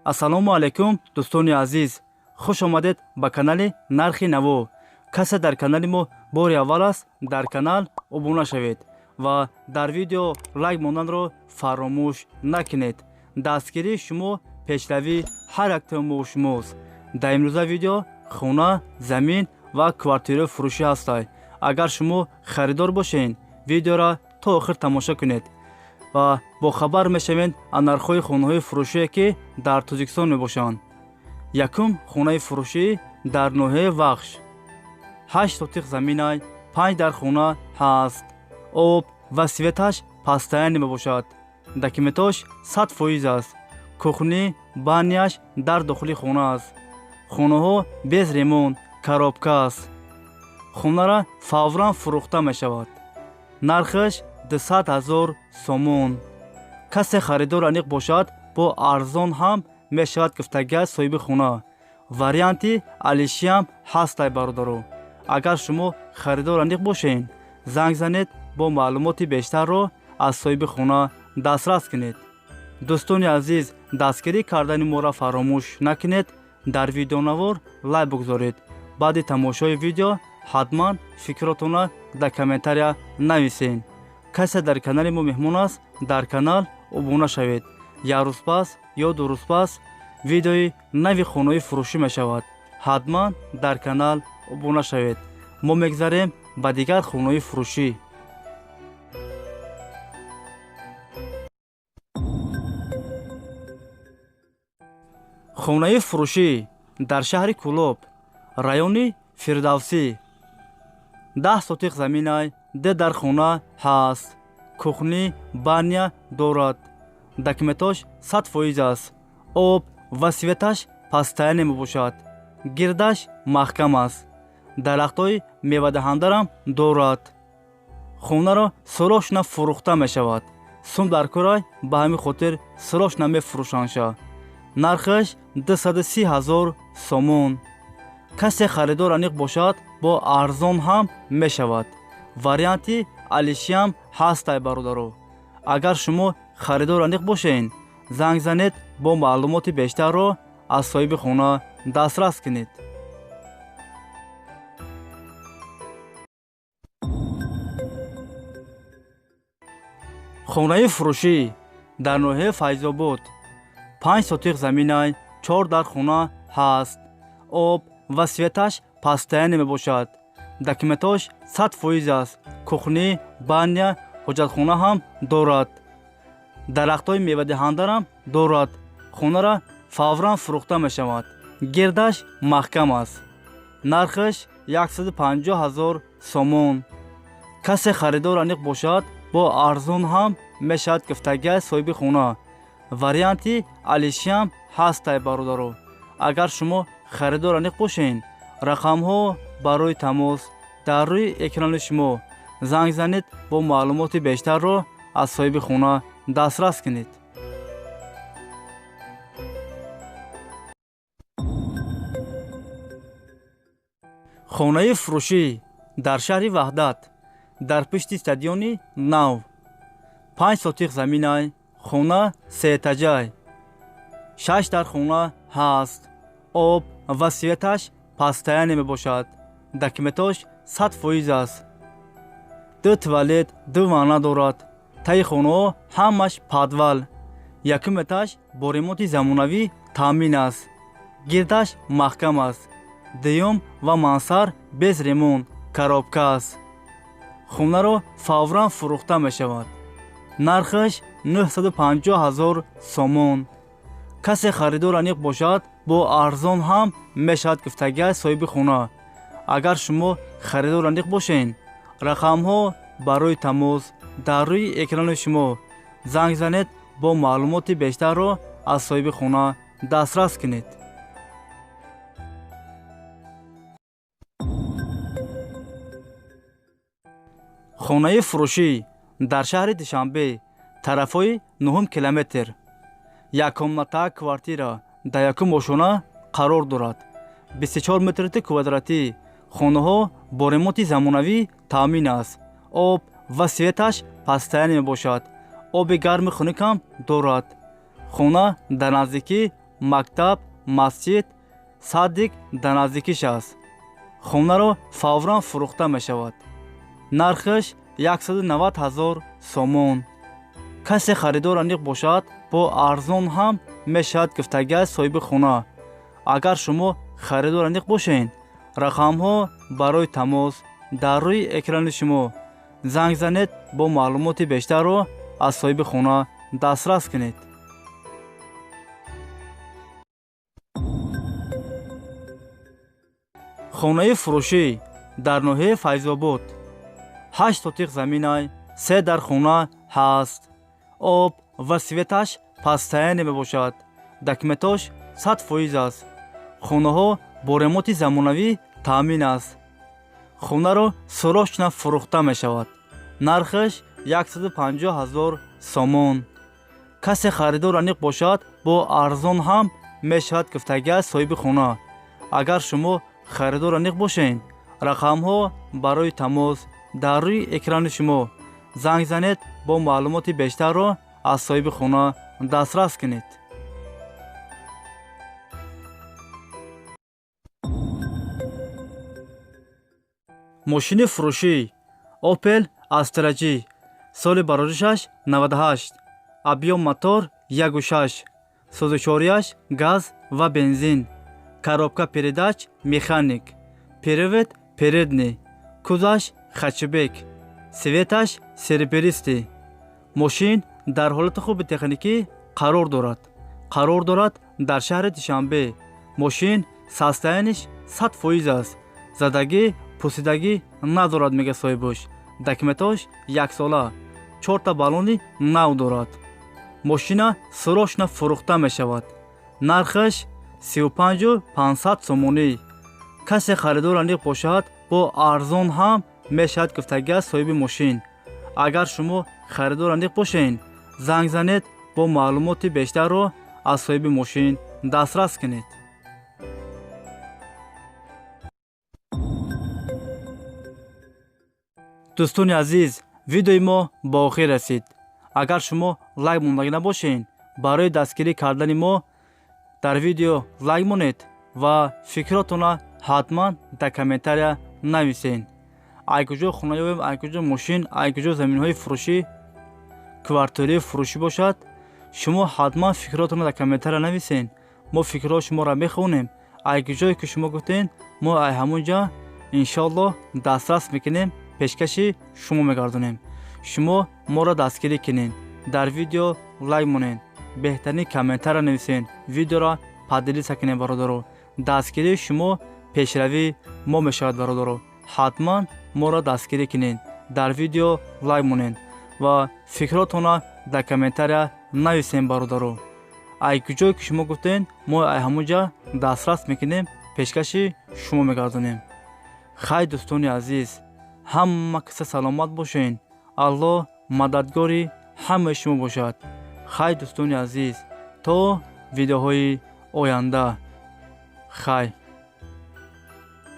ассалому алайкум дӯстони азиз, хуш омадед ба канали Нархи Наво. Касе дар канали мо бори аввал аст, дар канал обуна шавед ва дар видео лайк монданро фаромӯш накунед. Дастгирии шумо пешравии ҳар як таъмои шумост. дар имрӯза видео хона, замин ва квартираи фурӯшӣ ҳастай. агар шумо харидор бошед, видеора то охир тамошо кунед ва бохабар мешавед аз нархҳои хонаҳои фурӯшие ки дар Тоҷикистон мебошанд. якум хонаи фурӯшӣ дар ноҳияи Вахш. 8 сотиқ заминай, 5 дар хона ҳаст. об ва светаш пастаяне мебошад. документош 100% аст. кухни, баняш дар дохили хона аст. хонаҳо без ремонт, коробка аст. хонара фавран фурӯхта мешавад. нархаш 200,000 сомон. касе харидор аниқ бошад, бо арзон ҳам мешавад гуфтагӣ аз соҳиби хона. варианти алишиам ҳастай бародаро. агар шумо харидор аниқ бошед, занг занед, бо маълумоти бештарро аз соҳиби хона дастрас кунед. дӯстони азиз, дастгирӣ кардани моро фаромӯш накунед. дар видеонавор лайк бигзоред. баъди тамошои видео ҳатман фикротона дар комментария нависед. касе дар канали мо меҳмон аст, дар канал обуна шавед. як рӯз пас ё ду рӯз пас видеои нави хонаҳои фурӯшӣ мешавад. ҳатман дар канал обуна шавед. мо мегзарем ба дигар хонаҳои фурӯшӣ. хонаи фурӯшӣ дар шаҳри Кӯлоб, райони Фирдавсӣ. 10 сотиқ заминай, 2 дар хона ҳаст. кухни, баня дорад. документош 100% аст. об ва светаш пастаяне мебошад. гирдаш маҳкам аст. дарахтҳои мевадаҳандарам дорад. хонаро сӯрохшна фурӯхта мешавад. сум дар курай ба ҳамин хотир сӯрохшна мефурӯшанша. нархаш 230,000 сомон. касе харидор аниқ бошад, бо арзон ҳам мешавад. варианти алишиам ҳастай бародаро. агар шумо харидор аниқ бошед, занг занед, бо маълумоти бештарро аз соҳиби хона дастрас кунед. хонаи фурӯшӣ дар ноҳияи Файзобод. 5 сотиқ заминай, 4 дар хона ҳаст. об ва светаш пастаяне мебошад. документош 100% аст. кухни, баня, ҳоҷатхона ҳам дорад. дарахтҳои мевадиҳандарам дорад. хонара фавран фурӯхта мешавад. гирдаш маҳкам аст. нархаш 150,000 сомон. касе харидор аниқ бошад, бо арзон ҳам мешавад гуфтагӣ аз соҳиби хона. варианти алишиам ҳастай бародаро. агар шумо харидор аниқ бошед, рақамҳо барои тамос дар рӯи экрани шумо. занг занед, бо маълумоти бештарро аз соҳиби хона дастрас кунед. хонаи фурӯшӣ дар шаҳри Ваҳдат, дар пишти стадиони Нав. 5 сотиқ заминай, хона сеэтаҷай. 6 дар хона ҳаст. об ва светаш пастаяне мебошад. документош 100% аст. 2 туалет, 2 ванна дорад. таи хонаҳо ҳамаш падвал. якум этаж бо ремонти замонавӣ таъмин аст. гирдаш маҳкам аст. дуюм ва мансар без ремонт, коробка аст. хонаро фавран фурӯхта мешавад. нархаш 950,000 сомон. касе харидор аниқ бошад, бо арзон ҳам мешавад гуфтагӣ аз соҳиби хона. агар шумо харидор аниқ бошед, рақамҳо барои тамос дар рӯи экрани шумо. занг занед, бо маълумоти бештарро аз соҳиби хона дастрас кунед. хонаи фурӯшӣ дар шаҳри Душанбе, тарафҳои 9 километр. якомната квартира дар якум ошона қарор дорад. 24 метри квадратӣ. хонаҳо бо ремонти замонавӣ таъмин аст. об ва светаш пастаяне мебошад. оби гарми хунукам дорад. хона дар наздикии мактаб, масҷид, садик дар наздикиш аст. хонаро фавран фурӯхта мешавад. нархаш 190 000 сомон. касе харидор аниқ бошад, бо арзон ҳам мешавад гуфтагиаш соҳиби хона. агар шумо харидор аниқ бошед, рақамҳо барои тамос дар рӯи экрани шумо. занг занед, бо маълумоти бештарро аз соҳиби хона дастрас кунед. хонаи фурӯшӣ дар ноҳияи Файзобод. 8 сотиқ заминай, 3 дар хона ҳаст. об ва светаш пастаяне мебошад. документош 100% аст. хонаҳо бо ремонти замонавӣ таъмин аст. хонаро срочно фурӯхта мешавад. нархаш 150 000 сомон. касе харидор аниқ бошад, бо арзон ҳам мешавад гуфтагиаш соҳиби хона. агар шумо харидор аниқ бошед, рақамҳо барои тамос дар рӯи экрани шумо. занг занед, бо маълумоти бештарро аз соҳиби хона дастрас кунед. мошини фурӯшӣ Opel Astra-G. соли бароришаш 98. объём мотор 1.6. сӯзучорияш газ ва бензин. коробка передач механик. привод передний. кузаш хачбек. светаш серебристӣ. мошин дар ҳолати хуби техникӣ қарор дорад дар шаҳри Душанбе. мошин состояниш 100% аст. задагӣ пусидагӣ надорад, мега соҳибаш. документош 1 сола. 4 та баллони нав дорад. мошина срочно фурӯхта мешавад. нархаш 35 500 сомонӣ. касе харидор аниқ бошад, бо арзон ҳам мешавад гуфтагиаш соҳиби мошин. агар шумо харидор аниқ бошед, занг занед, бо маълумоти бештарро аз соҳиби мошин дастрас кунед. дӯстони азиз, видеои мо ба охир расид. агар шумо лайк мондагӣ набошед, барои дастгирӣ кардани мо дар видео лайк монед ва фикротона ҳатман дар комментария нависед. ай куҷо хона ёбем, ай куҷо мошин, ай куҷо заминҳои фурӯшӣ, квартираи фурӯшӣ бошад, шумо ҳатман фикротона дар комментария нависед. мо фикрҳои шуморо мехонем. ай куҷое ки шумо гуфтед, мо ай ҳамонҷа иншоаллоҳ дастрас мекунем, пешкаши шумо мегардонем. шумо моро дастгирӣ кунед. дар видео лайк монед. беҳтарин комментария нависед. видеоро паддилӣ сакунед бародаро. дастгирии шумо пешравии мо мешавад бародаро. ҳатман моро дастгирӣ кунед. дар видео лайк монед ва фикротона дар комментария нависед бародаро. ай куҷое ки шумо гуфтед, мо ай ҳамонҷа дастрас мекунем, пешкаши шумо мегардонем. хай дӯстони азиз, ҳама киса саломат бошед. аллоҳ мададгори ҳамаи шумо бошад. хай дӯстони азиз, то видеоҳои оянда. хай.